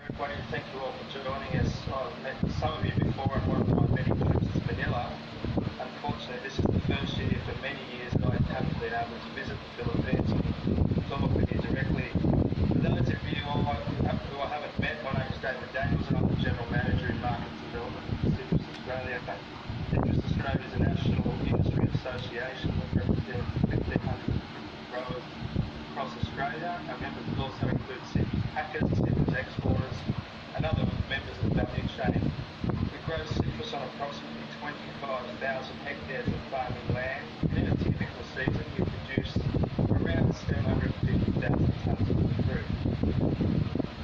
everybody. Thank you all for joining us. I've met some of you before on one of my many trips to Manila. Unfortunately, this is the first year for many years that I haven't been able to visit the Philippines and talk with you directly. For those of you who I haven't met, my name is David Daniels and I'm the General Manager in Market Development for Citrus Australia. Citrus Australia is a national industry association that represents 1,500 growers across Australia. Our members also include citrus packers, citrus exporters, and other members of the value chain. We grow citrus on approximately 25,000 hectares of farming land, and in a typical season we produce around 750,000 tonnes of fruit.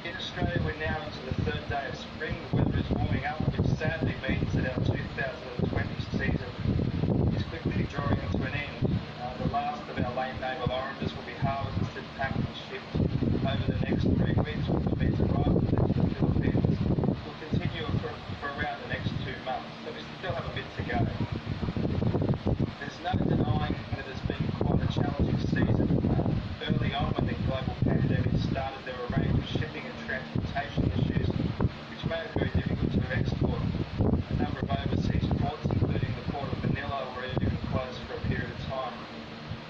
In Australia, we're now into the third day of spring. The weather is warming up, which sadly means that our 2020 season is quickly drawing to an end. The last of our late navel oranges will be harvested, packed and shipped over the next 3 weeks, with the meat arrival to the Philippines will continue for around the next 2 months, so we still have a bit to go. There's no denying that it's been quite a challenging season. Early on, when the global pandemic started, there were a range of shipping and transportation issues which made it very difficult to export. A number of overseas ports, including the port of Manila, were even closed for a period of time.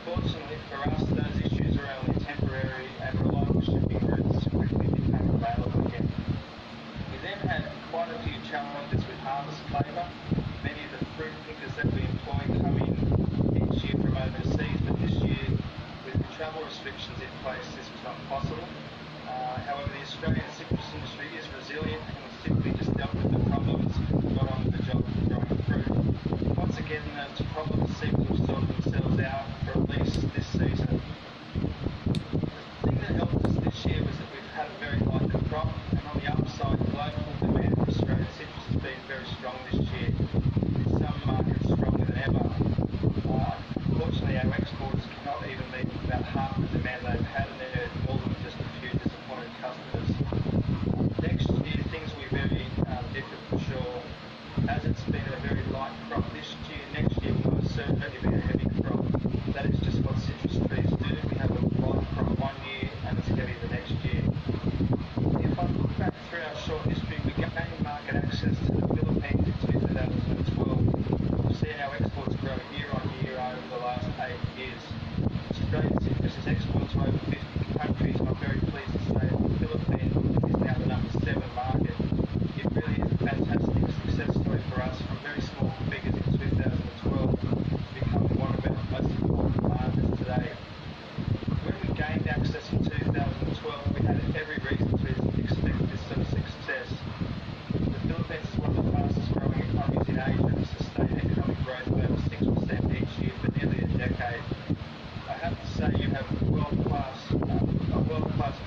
Fortunately for us, those issues are only temporary and reliable shipping routes quickly became available again. We then had quite a few challenges with harvest labour. Many of the fruit pickers that we employ come in each year from overseas, but this year, with the travel restrictions in place, this was not possible. However, the Australian citrus industry is resilient and we simply just dealt with the problems and got on with the job of growing fruit. Once again, those problems seem to have sorted themselves out for at least this season. The thing that helped us this year was that we've had a very light crop, and on the upside, global demand for Australian citrus has been very strong this year, in some markets stronger than ever. Unfortunately, our exporters cannot even meet about half the demand they've had, and there are more than just a few disappointed customers. Next year, things will be very different for sure. As it's been a very light crop this year, next year will most certainly be a heavy crop. That is just what citrus trees do. We have a light crop one year and it's heavy the next year. If I look back through our short history, we gained market access to the Philippines in 2012. We've seen our exports grow year on year over the last 8 years. Australian citrus is exported to over 50 countries, and I'm very pleased to say that the Philippines is now the number 7 market. It really is a fantastic success story for us, from very small figures in 2012 to becoming one of our most important markets today. When we gained access in 2012, we had every reason to expect this sort of success. The Philippines is one of the fastest growing economies in Asia and has sustained economic growth of over 6% each year for nearly a decade. I have to say you have a world-class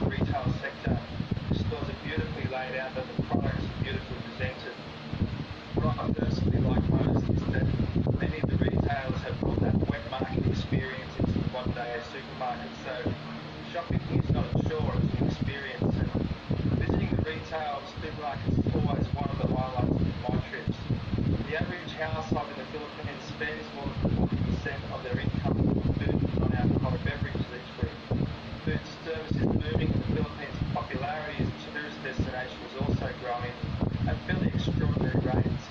retail sector. The stores are beautifully laid out and the products are beautifully presented. What I personally like most is that many of the retailers have brought that wet market experience into the modern day supermarket. So shopping is not a chore, it's an experience. And visiting the retail supermarkets is always one of the highlights of my trips. The average household in the Philippines spends more than 40% of their income on food and non-alcoholic beverages each week. Food service is booming in the Philippines. Popularity as a tourist destination is also growing at fairly extraordinary rates.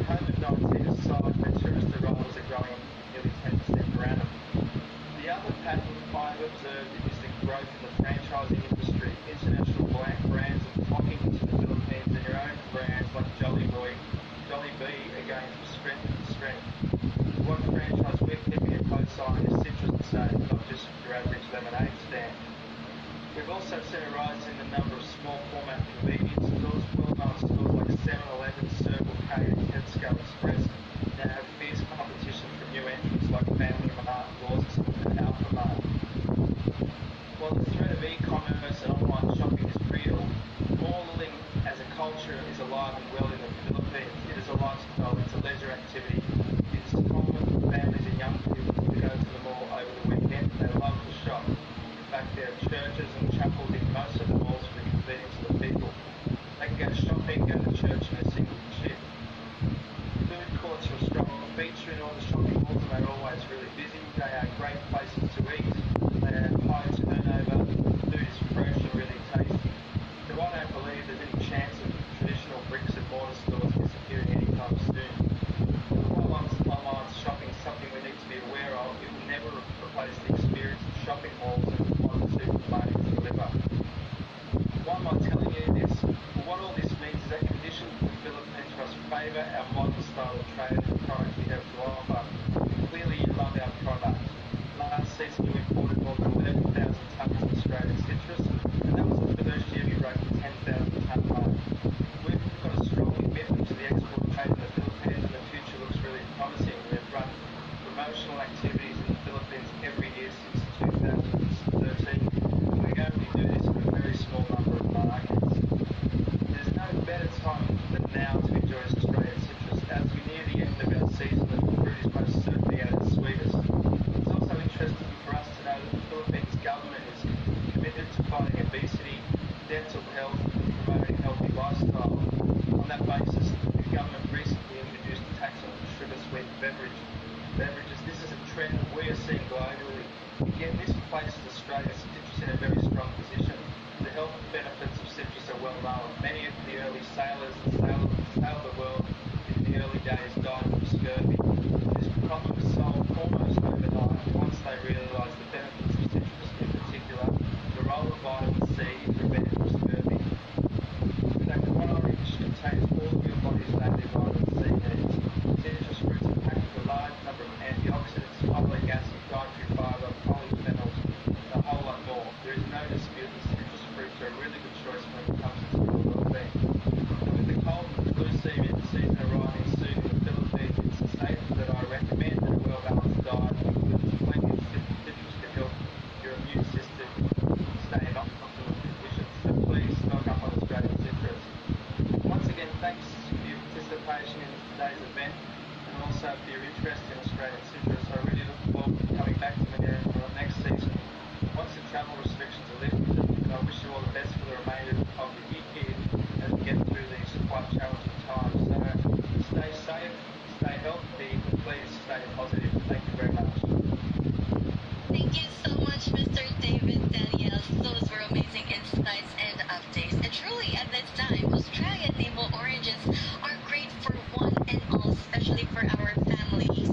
COVID-19 aside, where tourist arrivals are growing nearly 10% per annum. The other pattern I've observed is the growth in the franchising industry. International brands are flocking into the Philippines, and your own brands like Jollibee are going from strength to strength. One franchise we're keeping a close eye on is citrus sales, not just your average lemonade stand. We've also seen a rise in the number of small format convenience stores. Well-known stores like 7-Eleven, Circle K and Tesco Express now have fierce competition from new entrants like Family Mart, Lawson and Alphamart. While the threat of e-commerce and online shopping is real, malling as a culture is alive and well in the Philippines. It is a lifestyle, it's a leisure activity. It is common for families and young people to go to the mall over the weekend. They love to shop. In fact, there are churches and chapels in most of the malls for the convenience of the people. They can go shopping, go to church in a single trip. Food courts are a strong feature in all the shopping malls and they're always really busy. They are great places to eat. They have high turnover. Food is fresh and really tasty. So I don't believe there's any chance beverages. This is a trend that we are seeing globally. Again, this places Australia's citrus in a very strong position. The health benefits of citrus are well known. Many of the early sailors that sailed the world in the early days died from scurvy. This problem was solved almost overnight once they realised the benefits of citrus, in particular the role of vitamin C in preventing scurvy. In fact, one orange contains all of your body's native vitamin C needs. Citrus fruits are packed with a large number of antioxidants, folic acid, dietary fibre, polyphenols, and a whole lot more. There is no dispute that citrus fruits are a really good choice when it comes to your well-being. And with the cold and flu season arriving soon in the Philippines, it's a statement that I recommend that a well-balanced diet includes plenty of citrus to help your immune system stay in optimal conditions. So please stock up on Australian citrus. Once again, thanks for your participation in today's event and also for your interest in Australian citrus. I really look forward to coming back to Manila for the next season once the travel restrictions are lifted, and I wish you all the best for the remainder of the year as we get through these quite challenging times. So stay safe, stay healthy, and please stay positive. Thank you very much. Thank you so much, Mr. David Daniels. Those were amazing insights and updates. And truly, at this time, Australian navel oranges are great for one and all, especially for our families.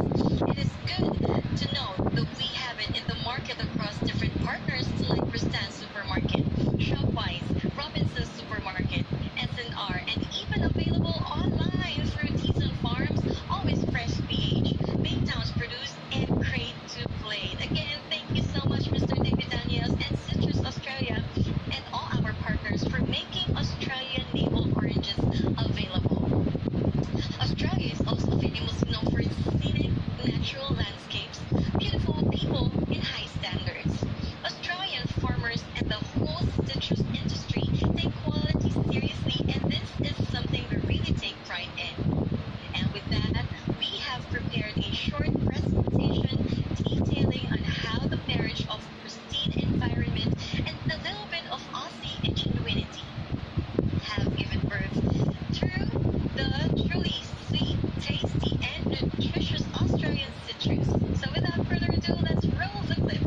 It is good to know that we have it in the market across different partners like Kristan Supermarket, Shopwise, Robinson's Supermarket, SNR, and even available online through Teason Farms, Always Fresh PH, Baytown's Produce, and Crate to Plate. Again, thank you so much, Mr. David Daniels and Citrus Australia, and all our partners for making Australian navel oranges available. Australia is also famously known for its scenic, natural landscapes, beautiful people, and high standards. Australian farmers and the whole citrus industry take quality seriously, and this is something we really take pride in. And with that, we have prepared a short presentation detailing on how the marriage of pristine environment and a little bit of Aussie ingenuity have given birth to the truly sweet, tasty, and nutritious Australian citrus. So without further ado, let's roll the clip.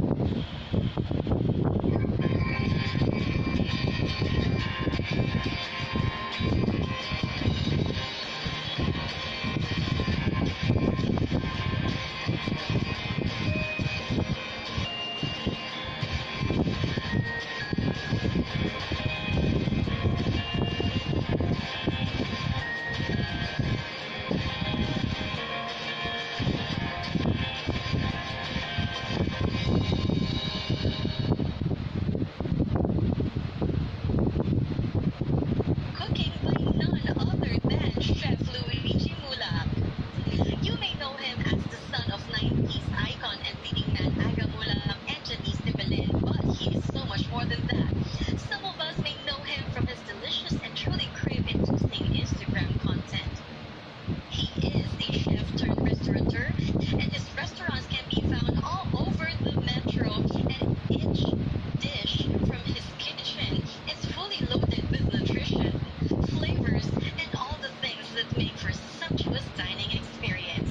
Cooking by none other than Chef Luigi Mulak. You may know him as the son of 90s icon and leading man Aga Mulak and Janice de Belen, but he is so much more than that. Some of us may know him from his delicious and truly crave-inducing Instagram content. He is a chef turned restaurateur, and his restaurants can be found all over the metro, and each dish from his kitchen is fully loaded with nutrition, flavors, and all the things that make for sumptuous dining experience.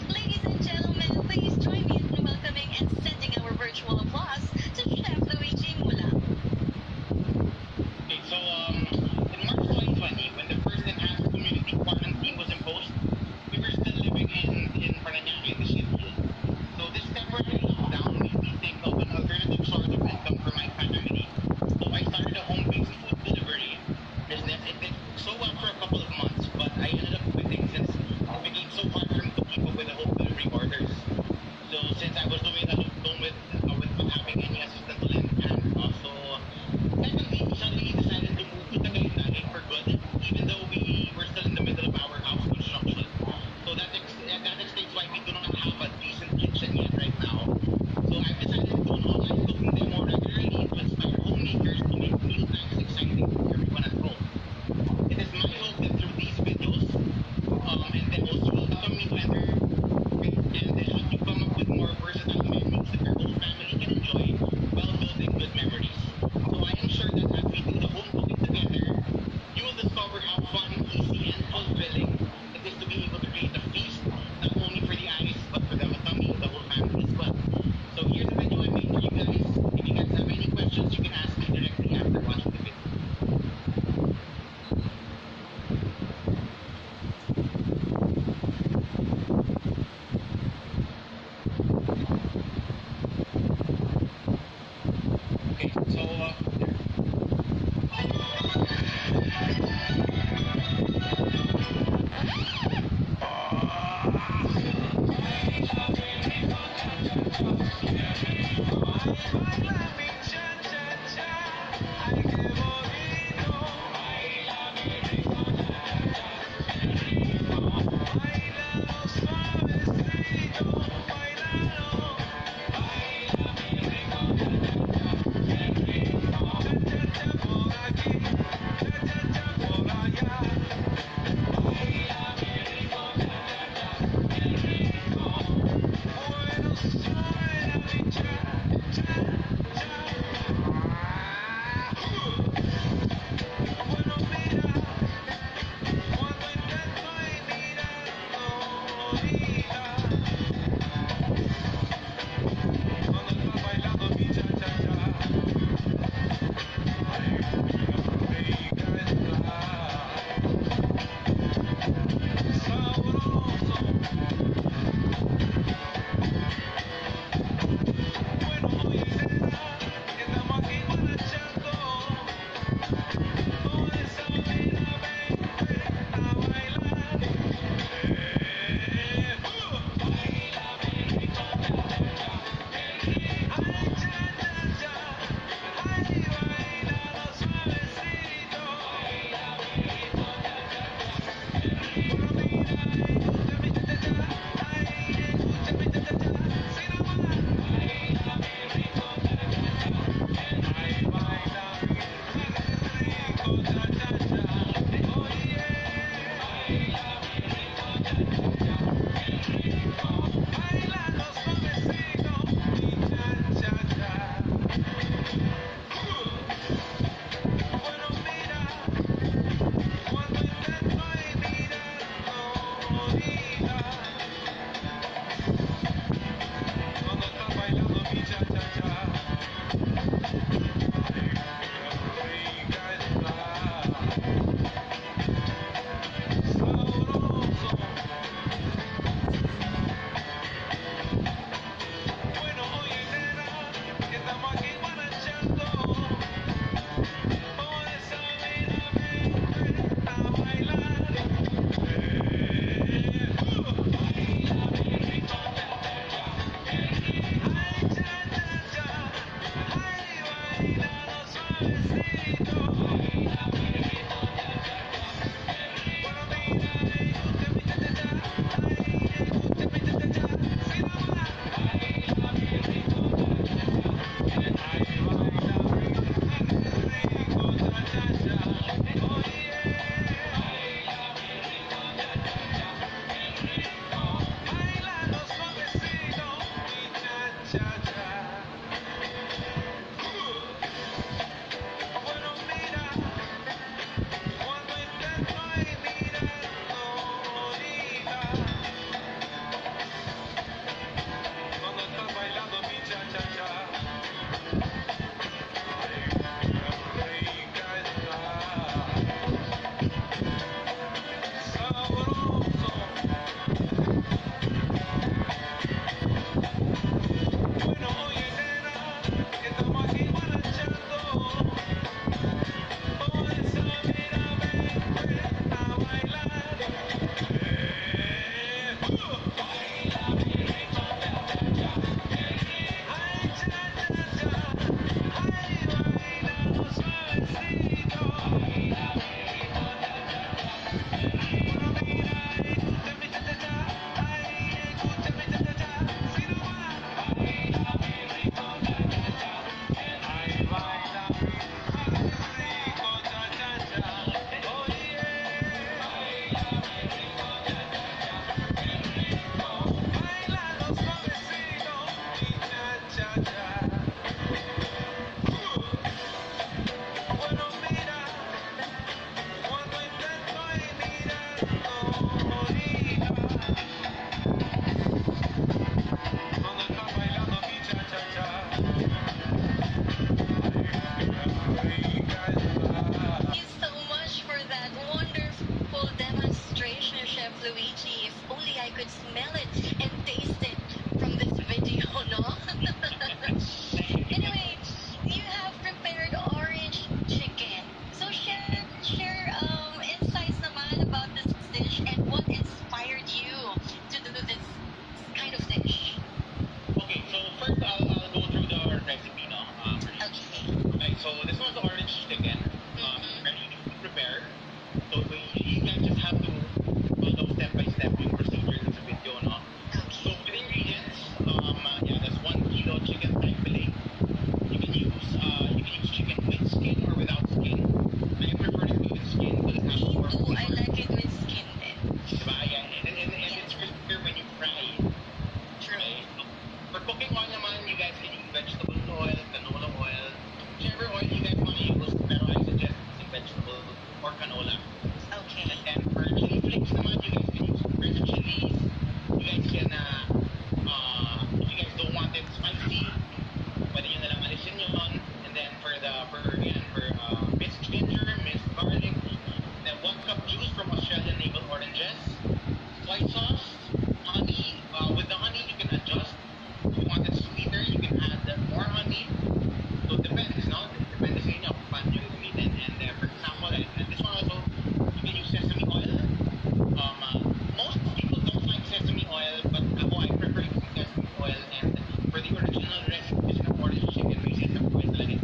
Ladies and gentlemen, please join Solar. Luigi, if only I could smell it and taste it from this video, no? Anyway, you have if you guys don't want it spicy, pwede nyo nalang alisin yun. And then for minced ginger, minced garlic, then 1 cup juice from Australian navel oranges, soy sauce, honey. With the honey, you can adjust. If you want it sweeter, you can add more honey. So it depends, no? Depende sa inyo kung paano nyo gagamitin. And for example, and this one also, you can use sesame oil. Most people don't like sesame oil, but ako, I prefer using sesame oil. And for the original recipes ng orange chicken, may sesame oil talaga.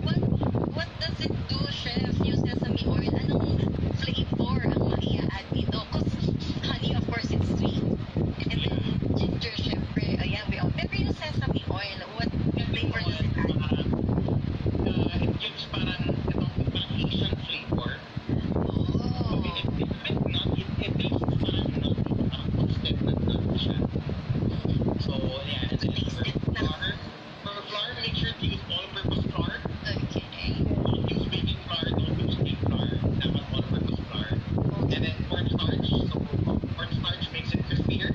What does it do, chef? Yung sesame oil, anong flavor ang maia-add dito? Because honey, of course, it's sweet. And then ginger, syempre, ayan, pero yung sesame oil, what flavor does it add? It gives parang Asian flavor. Oh. It tastes parang toasted nut siya. So yeah, and then for flour, make sure to use all-purpose flour. Okay. Don't use baking flour, don't use cake flour. Dapat all-purpose flour. And then cornstarch. So cornstarch makes it crispier.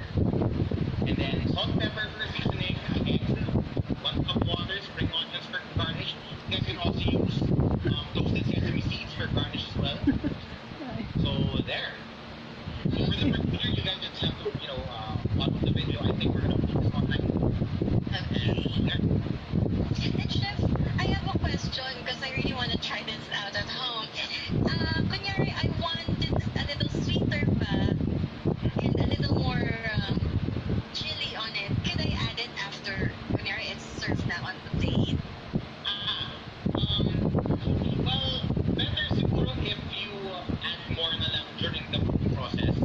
And then salt, pepper for seasoning, eggs, 1 cup water, spring onions for garnish. You guys can also use toasted sesame seeds for garnish as well. So there. So for the prepare, you guys just have to, follow the video. I think we're gonna put this online. Okay. There. And chef, I have a question because I really want to try this out at home. Kunyari, I wanted a little sweeter pa and a little more chili on it. Can I add it after, kunyari, it's served now on the plate? Well, better siguro if you add more na lang during the cooking process.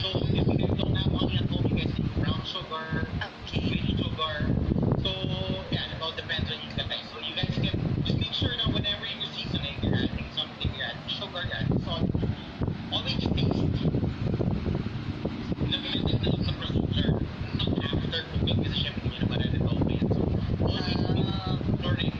So if you guys don't have honey at home, you guys need brown sugar, Okay. sweet sugar. So yeah, it all depends on you guys. So you guys can just make sure that whenever you're seasoning, you're adding something, you're adding sugar, you're adding salt. Always taste. Limited na lang sa procedure. Not after cooking kasi syempre hindi nyo naman rin ito. So always taste during.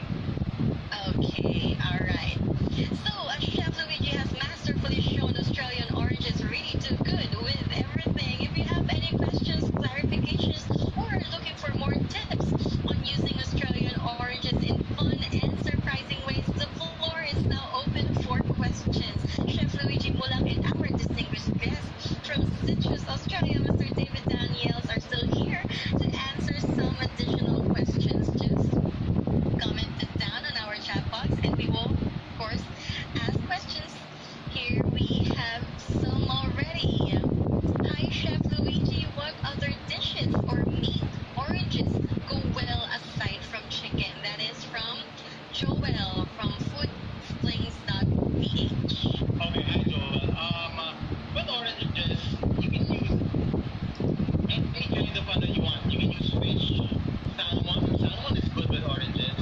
Okay, alright. So, Chef Luigi has masterfully shown Australian oranges really too good with everything. If you have any questions, clarifications, or are looking for more tips on using Australian oranges in fun and surprising ways, the floor is now open for questions. Chef Luigi Mulang and our distinguished guests from Citrus, Australia, Mr. David Daniels, are still here to answer some additional questions. Just comment it down on our chat box and we will, of course, ask questions. Here we have some already. Hi, Chef Luigi. What other dishes or meat oranges go well aside from chicken? That is from Joel from foodflings.ph. Okay, hi Joel. With oranges, you can use any kind of you want. You can use fish, salmon. Salmon is good with oranges.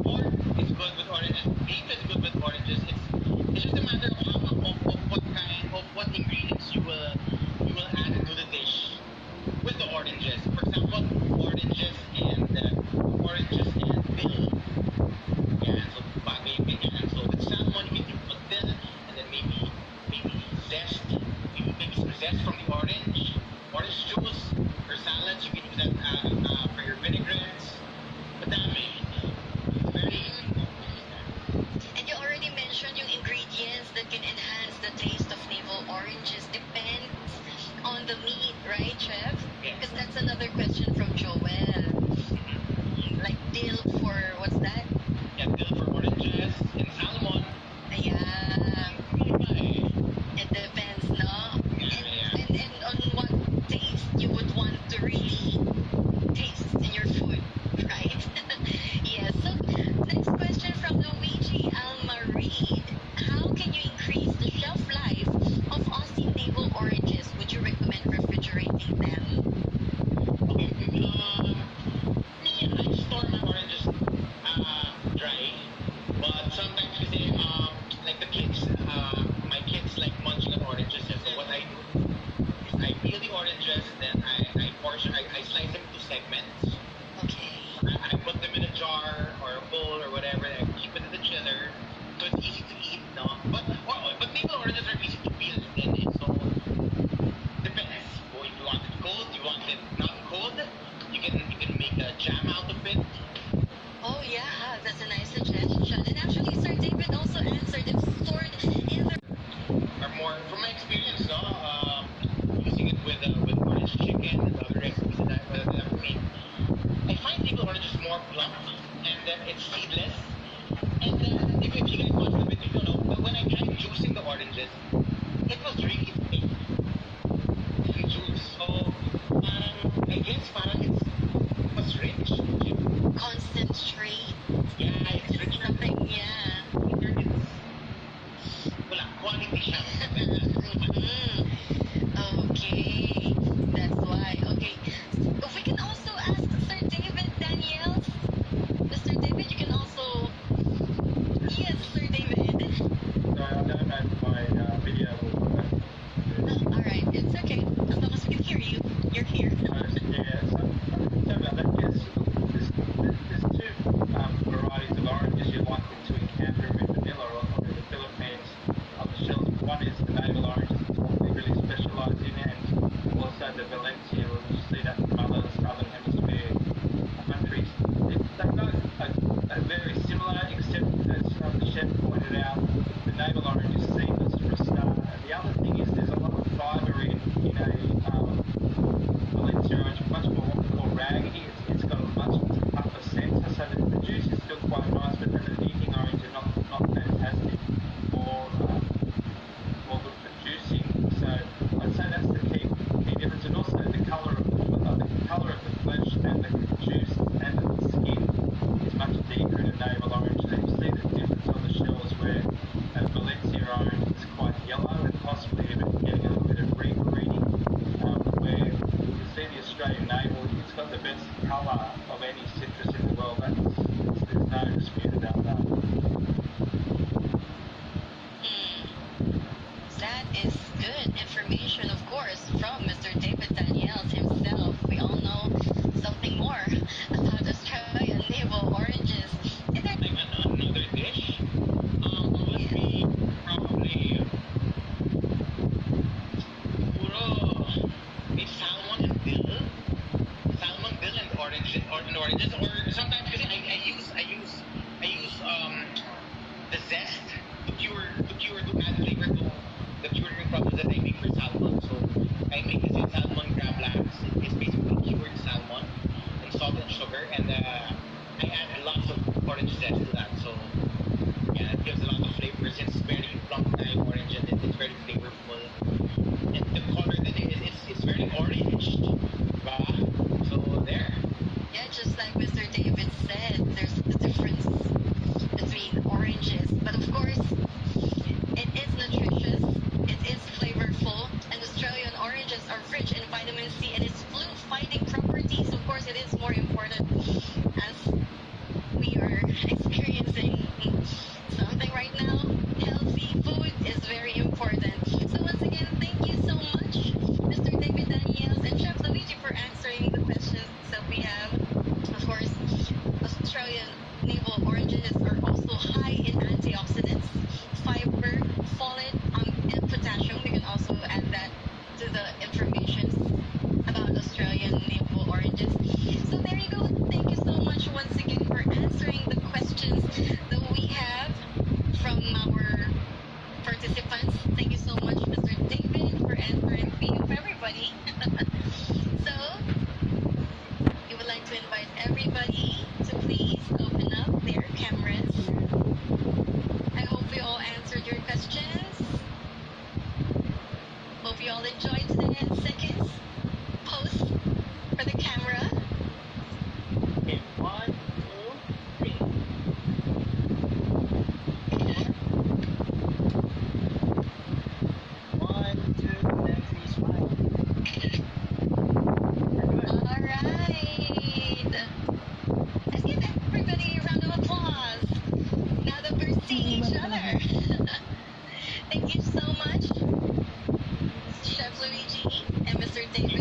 Pork is good with oranges. Beef is good with oranges. It's just a matter of what ingredients you will add into the dish with the oranges. For example, oranges and dill. Yeah, so bagay ganyan. So with salmon, you can put dill and then maybe zest, maybe some zest from the orange juice. For salads, you can use that for your vinaigrettes. But that may very And you already mentioned yung ingredients that can enhance the taste of navel oranges. Depends on the meat, right, Chef? Yeah. Because that's another question from Joel. Like dill for, what's that? Yeah, dill for oranges and salmon. Yeah. It depends, no? Yeah. And on what taste you would want to really taste in your food, right? Yes. So next question from Luigi Almarid. How can you increase the shelf life of Aussie navel oranges? Would you recommend refrigerating them? Okay, me, I store my oranges dry, but sometimes kasi like the kids, my kids like munching on oranges. So what I do is I peel the oranges, then I slice them into segments. Okay. I put them in a jar or a bowl or whatever. I keep it in the chiller, so it's easy to eat. No, but maple oranges are easy to peel. So depends. want it not cold, you can make a jam out of it. Oh yeah, that's a nice suggestion. And actually, Sir David also answered if stored in the Or more from my experience, no, using it with orange chicken and other recipes that I've made. I find navel orange is more plump and it's seedless. And if you guys watch the video, you know, when I tried juicing the oranges, it was really thick and juice. So I guess parang it was rich. concentrate. Yeah, it's richer. Something, yeah. Wala, quality siya. Mhm. Okay, that's why. Okay, if we can also ask Sir David Daniels. Mr. David, you can also. Yes, Sir David. So I don't know if my video will work. All right, it's okay. As long as we can hear you, you're here. Yeah, so about that, yes, there's two varieties of oranges you're likely to encounter in Manila or in the Philippines on the shelves. One is the navel oranges, it's what we really specialise in, and also the Valencia, you see that from other southern hemisphere countries. They both are very similar, except as the chef pointed out, the navel orange is seedless for a start. And the other thing is there's a lot of fibre in a Valencia orange, much more what we call raggedy. It's got a much tougher centre, so the juice is still quite nice, but then the eating orange are not fantastic more good for juicing. So I'd say that's the key difference, and also the colour of the flesh and the juice and the skin is much deeper in a navel orange. And you see the difference on the shells where a Valencia orange is quite yellow and possibly even getting a little bit of green greeny, where you see the Australian navel, it's got the best colour of any citrus in the world. There's no dispute about that. That is good information, of course, from Mr. David Daniels himself. We all know something more about Australian navel oranges. Is there Like another dish would be probably puro may salmon and dill, and oranges, or sometimes kasi I use the zest to add flavor to the curing process that I make for salmon. So I make this in salmon crab legs. It's basically cured salmon and salt and sugar, and I add lots of orange zest to that. So yeah, it gives a lot of flavor since it's very plump type orange and it's very flavorful. And the color that it is, it's very orange. Diba? So there. Yeah, just like Mr. David said, there's a difference between oranges. But of course, it is nutritious, it is flavorful, and Australian oranges are rich in vitamin C and its flu-fighting properties. Of course, it is more important as we are experiencing something right now. Healthy food is very important. So once again, thank you so much, Mr. David Daniels and Chef Luigi, for answering the questions that we have. Of course, Australian navel oranges are also high in antioxidants, fiber, folate, and potassium. We can also add that to the information about Australian navel oranges. So there you go. Thank you so much once again for answering the questions that we have from our participants. Thank you so much, Mr. David, for answering for everybody. So we would like to invite everybody to please open up their cameras. I hope we all answered your questions. Hope you all enjoyed the 10 seconds pose for the camera. Okay, 1, 2, 3. One, two, then 3, smile. All right. Let's give everybody a round of applause now that we're seeing each other. Thank you so much, Chef Luigi and Mr. David.